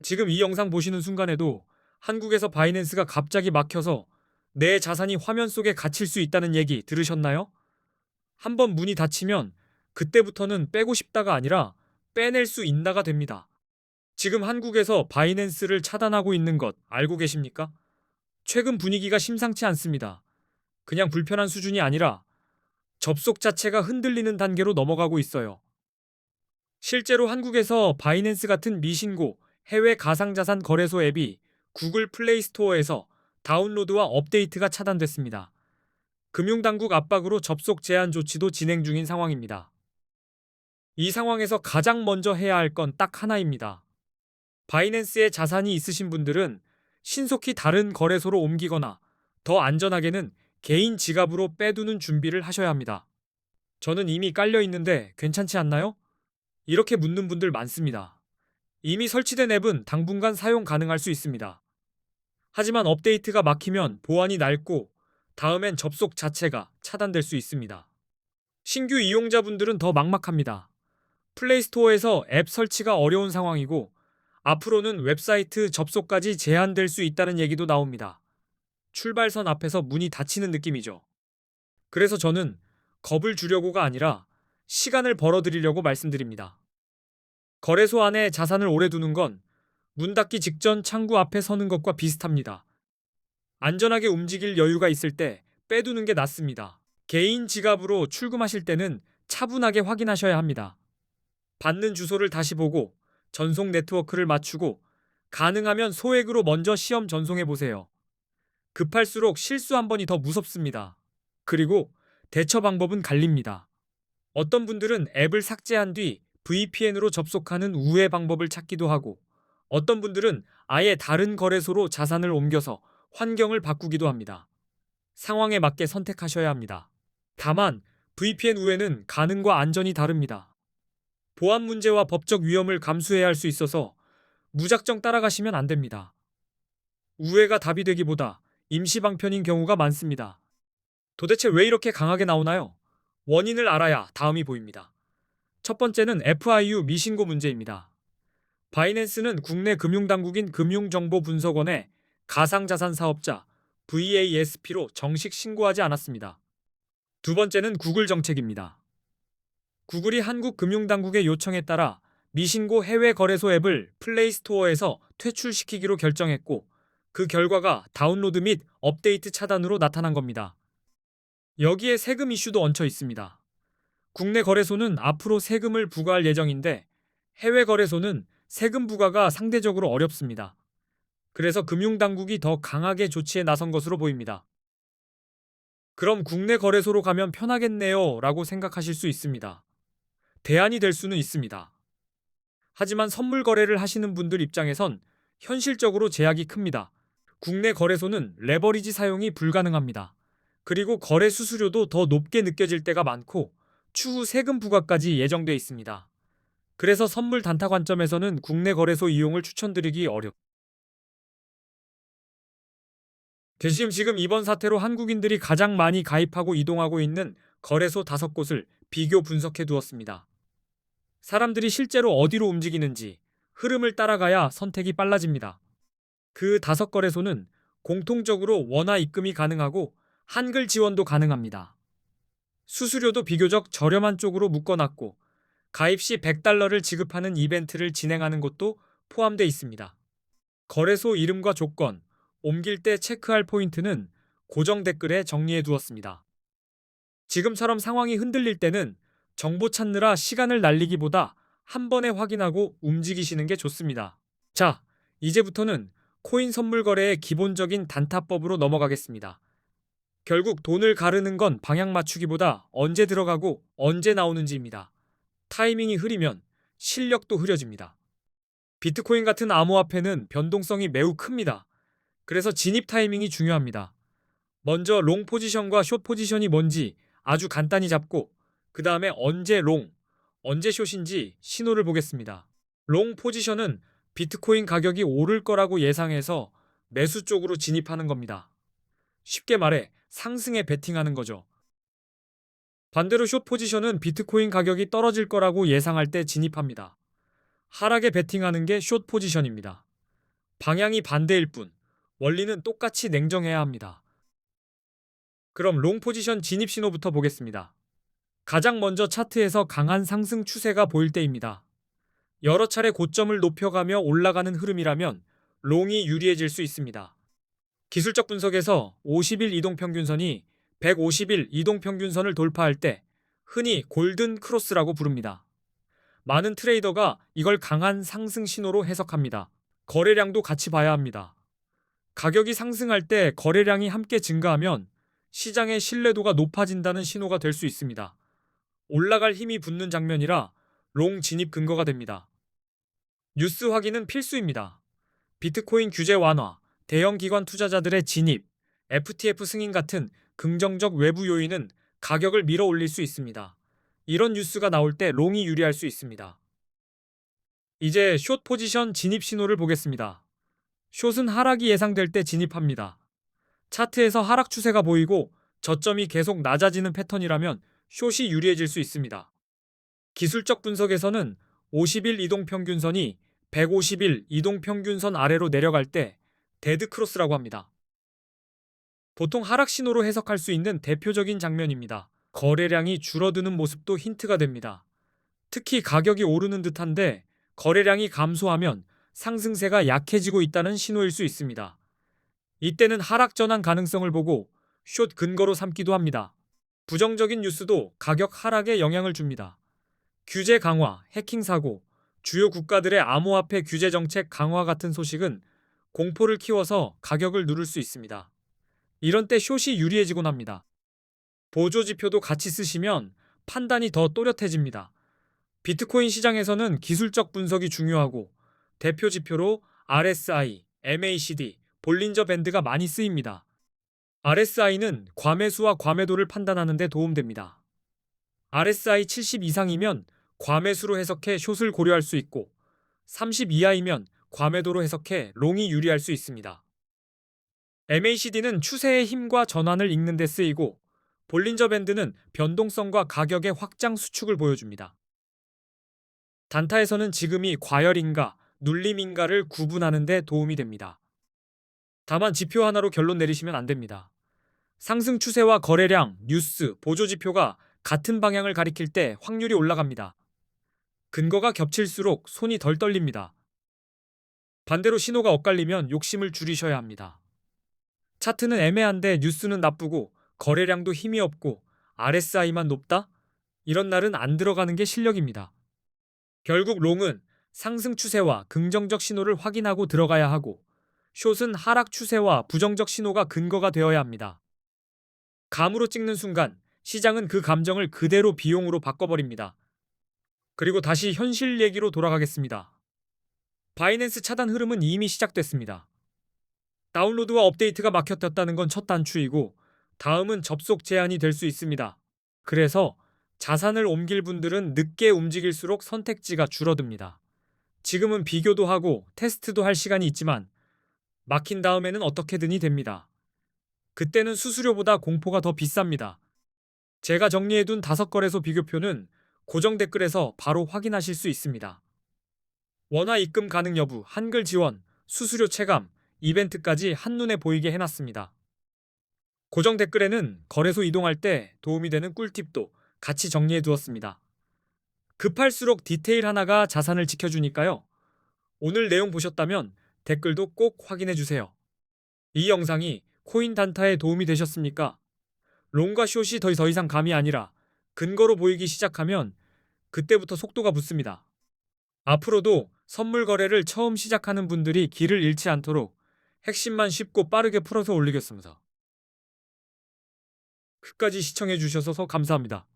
지금 이 영상 보시는 순간에도 한국에서 바이낸스가 갑자기 막혀서 내 자산이 화면 속에 갇힐 수 있다는 얘기 들으셨나요? 한번 문이 닫히면 그때부터는 빼고 싶다가 아니라 빼낼 수 있나가 됩니다. 지금 한국에서 바이낸스를 차단하고 있는 것 알고 계십니까? 최근 분위기가 심상치 않습니다. 그냥 불편한 수준이 아니라 접속 자체가 흔들리는 단계로 넘어가고 있어요. 실제로 한국에서 바이낸스 같은 미신고 해외 가상자산 거래소 앱이 구글 플레이 스토어에서 다운로드와 업데이트가 차단됐습니다. 금융당국 압박으로 접속 제한 조치도 진행 중인 상황입니다. 이 상황에서 가장 먼저 해야 할 건 딱 하나입니다. 바이낸스에 자산이 있으신 분들은 신속히 다른 거래소로 옮기거나 더 안전하게는 개인 지갑으로 빼두는 준비를 하셔야 합니다. 저는 이미 깔려 있는데 괜찮지 않나요? 이렇게 묻는 분들 많습니다. 이미 설치된 앱은 당분간 사용 가능할 수 있습니다. 하지만 업데이트가 막히면 보안이 낡고 다음엔 접속 자체가 차단될 수 있습니다. 신규 이용자분들은 더 막막합니다. 플레이스토어에서 앱 설치가 어려운 상황이고 앞으로는 웹사이트 접속까지 제한될 수 있다는 얘기도 나옵니다. 출발선 앞에서 문이 닫히는 느낌이죠. 그래서 저는 겁을 주려고가 아니라 시간을 벌어드리려고 말씀드립니다. 거래소 안에 자산을 오래 두는 건 문 닫기 직전 창구 앞에 서는 것과 비슷합니다. 안전하게 움직일 여유가 있을 때 빼두는 게 낫습니다. 개인 지갑으로 출금하실 때는 차분하게 확인하셔야 합니다. 받는 주소를 다시 보고 전송 네트워크를 맞추고 가능하면 소액으로 먼저 시험 전송해 보세요. 급할수록 실수 한 번이 더 무섭습니다. 그리고 대처 방법은 갈립니다. 어떤 분들은 앱을 삭제한 뒤 VPN으로 접속하는 우회 방법을 찾기도 하고 어떤 분들은 아예 다른 거래소로 자산을 옮겨서 환경을 바꾸기도 합니다. 상황에 맞게 선택하셔야 합니다. 다만 VPN 우회는 가능과 안전이 다릅니다. 보안 문제와 법적 위험을 감수해야 할 수 있어서 무작정 따라가시면 안 됩니다. 우회가 답이 되기보다 임시 방편인 경우가 많습니다. 도대체 왜 이렇게 강하게 나오나요? 원인을 알아야 다음이 보입니다. 첫 번째는 FIU 미신고 문제입니다. 바이낸스는 국내 금융당국인 금융정보분석원에 가상자산 사업자 VASP로 정식 신고하지 않았습니다. 두 번째는 구글 정책입니다. 구글이 한국 금융당국의 요청에 따라 미신고 해외 거래소 앱을 플레이스토어에서 퇴출시키기로 결정했고 그 결과가 다운로드 및 업데이트 차단으로 나타난 겁니다. 여기에 세금 이슈도 얹혀 있습니다. 국내 거래소는 앞으로 세금을 부과할 예정인데 해외 거래소는 세금 부과가 상대적으로 어렵습니다. 그래서 금융당국이 더 강하게 조치에 나선 것으로 보입니다. 그럼 국내 거래소로 가면 편하겠네요 라고 생각하실 수 있습니다. 대안이 될 수는 있습니다. 하지만 선물 거래를 하시는 분들 입장에선 현실적으로 제약이 큽니다. 국내 거래소는 레버리지 사용이 불가능합니다. 그리고 거래 수수료도 더 높게 느껴질 때가 많고 추후 세금 부과까지 예정돼 있습니다. 그래서 선물 단타 관점에서는 국내 거래소 이용을 추천드리기 어렵. 대신 지금 이번 사태로 한국인들이 가장 많이 가입하고 이동하고 있는 거래소 5곳을 비교 분석해 두었습니다. 사람들이 실제로 어디로 움직이는지 흐름을 따라가야 선택이 빨라집니다. 그 5거래소는 공통적으로 원화 입금이 가능하고 한글 지원도 가능합니다. 수수료도 비교적 저렴한 쪽으로 묶어놨고 가입 시 $100를 지급하는 이벤트를 진행하는 곳도 포함되어 있습니다. 거래소 이름과 조건, 옮길 때 체크할 포인트는 고정 댓글에 정리해 두었습니다. 지금처럼 상황이 흔들릴 때는 정보 찾느라 시간을 날리기보다 한 번에 확인하고 움직이시는 게 좋습니다. 자, 이제부터는 코인 선물 거래의 기본적인 단타법으로 넘어가겠습니다. 결국 돈을 가르는 건 방향 맞추기보다 언제 들어가고 언제 나오는지입니다. 타이밍이 흐리면 실력도 흐려집니다. 비트코인 같은 암호화폐는 변동성이 매우 큽니다. 그래서 진입 타이밍이 중요합니다. 먼저 롱 포지션과 숏 포지션이 뭔지 아주 간단히 잡고 그 다음에 언제 롱, 언제 숏인지 신호를 보겠습니다. 롱 포지션은 비트코인 가격이 오를 거라고 예상해서 매수 쪽으로 진입하는 겁니다. 쉽게 말해 상승에 베팅하는 거죠. 반대로 숏 포지션은 비트코인 가격이 떨어질 거라고 예상할 때 진입합니다. 하락에 베팅하는 게 숏 포지션입니다. 방향이 반대일 뿐 원리는 똑같이 냉정해야 합니다. 그럼 롱 포지션 진입 신호부터 보겠습니다. 가장 먼저 차트에서 강한 상승 추세가 보일 때입니다. 여러 차례 고점을 높여가며 올라가는 흐름이라면 롱이 유리해질 수 있습니다. 기술적 분석에서 50일 이동평균선이 150일 이동평균선을 돌파할 때 흔히 골든 크로스라고 부릅니다. 많은 트레이더가 이걸 강한 상승 신호로 해석합니다. 거래량도 같이 봐야 합니다. 가격이 상승할 때 거래량이 함께 증가하면 시장의 신뢰도가 높아진다는 신호가 될 수 있습니다. 올라갈 힘이 붙는 장면이라 롱 진입 근거가 됩니다. 뉴스 확인은 필수입니다. 비트코인 규제 완화, 대형 기관 투자자들의 진입, FTF 승인 같은 긍정적 외부 요인은 가격을 밀어 올릴 수 있습니다. 이런 뉴스가 나올 때 롱이 유리할 수 있습니다. 이제 숏 포지션 진입 신호를 보겠습니다. 숏은 하락이 예상될 때 진입합니다. 차트에서 하락 추세가 보이고 저점이 계속 낮아지는 패턴이라면 숏이 유리해질 수 있습니다. 기술적 분석에서는 50일 이동평균선이 150일 이동평균선 아래로 내려갈 때 데드크로스라고 합니다. 보통 하락 신호로 해석할 수 있는 대표적인 장면입니다. 거래량이 줄어드는 모습도 힌트가 됩니다. 특히 가격이 오르는 듯한데 거래량이 감소하면 상승세가 약해지고 있다는 신호일 수 있습니다. 이때는 하락 전환 가능성을 보고 숏 근거로 삼기도 합니다. 부정적인 뉴스도 가격 하락에 영향을 줍니다. 규제 강화, 해킹 사고, 주요 국가들의 암호화폐 규제 정책 강화 같은 소식은 공포를 키워서 가격을 누를 수 있습니다. 이런 때 숏이 유리해지곤 합니다. 보조 지표도 같이 쓰시면 판단이 더 또렷해집니다. 비트코인 시장에서는 기술적 분석이 중요하고 대표 지표로 RSI, MACD, 볼린저 밴드가 많이 쓰입니다. RSI는 과매수와 과매도를 판단하는 데 도움됩니다. RSI 70 이상이면 과매수로 해석해 숏을 고려할 수 있고 30 이하이면 과매도로 해석해 롱이 유리할 수 있습니다. MACD는 추세의 힘과 전환을 읽는 데 쓰이고 볼린저 밴드는 변동성과 가격의 확장 수축을 보여줍니다. 단타에서는 지금이 과열인가 눌림인가를 구분하는 데 도움이 됩니다. 다만 지표 하나로 결론 내리시면 안 됩니다. 상승 추세와 거래량, 뉴스, 보조 지표가 같은 방향을 가리킬 때 확률이 올라갑니다. 근거가 겹칠수록 손이 덜 떨립니다. 반대로 신호가 엇갈리면 욕심을 줄이셔야 합니다. 차트는 애매한데 뉴스는 나쁘고 거래량도 힘이 없고 RSI만 높다? 이런 날은 안 들어가는 게 실력입니다. 결국 롱은 상승 추세와 긍정적 신호를 확인하고 들어가야 하고 숏은 하락 추세와 부정적 신호가 근거가 되어야 합니다. 감으로 찍는 순간 시장은 그 감정을 그대로 비용으로 바꿔버립니다. 그리고 다시 현실 얘기로 돌아가겠습니다. 바이낸스 차단 흐름은 이미 시작됐습니다. 다운로드와 업데이트가 막혔다는 건 첫 단추이고 다음은 접속 제한이 될 수 있습니다. 그래서 자산을 옮길 분들은 늦게 움직일수록 선택지가 줄어듭니다. 지금은 비교도 하고 테스트도 할 시간이 있지만 막힌 다음에는 어떻게든이 됩니다. 그때는 수수료보다 공포가 더 비쌉니다. 제가 정리해둔 5거래소 비교표는 고정 댓글에서 바로 확인하실 수 있습니다. 원화 입금 가능 여부, 한글 지원, 수수료 체감, 이벤트까지 한눈에 보이게 해놨습니다. 고정 댓글에는 거래소 이동할 때 도움이 되는 꿀팁도 같이 정리해두었습니다. 급할수록 디테일 하나가 자산을 지켜주니까요. 오늘 내용 보셨다면 댓글도 꼭 확인해주세요. 이 영상이 코인 단타에 도움이 되셨습니까? 롱과 숏이 더 이상 감이 아니라 근거로 보이기 시작하면 그때부터 속도가 붙습니다. 앞으로도 선물 거래를 처음 시작하는 분들이 길을 잃지 않도록 핵심만 쉽고 빠르게 풀어서 올리겠습니다. 끝까지 시청해 주셔서 감사합니다.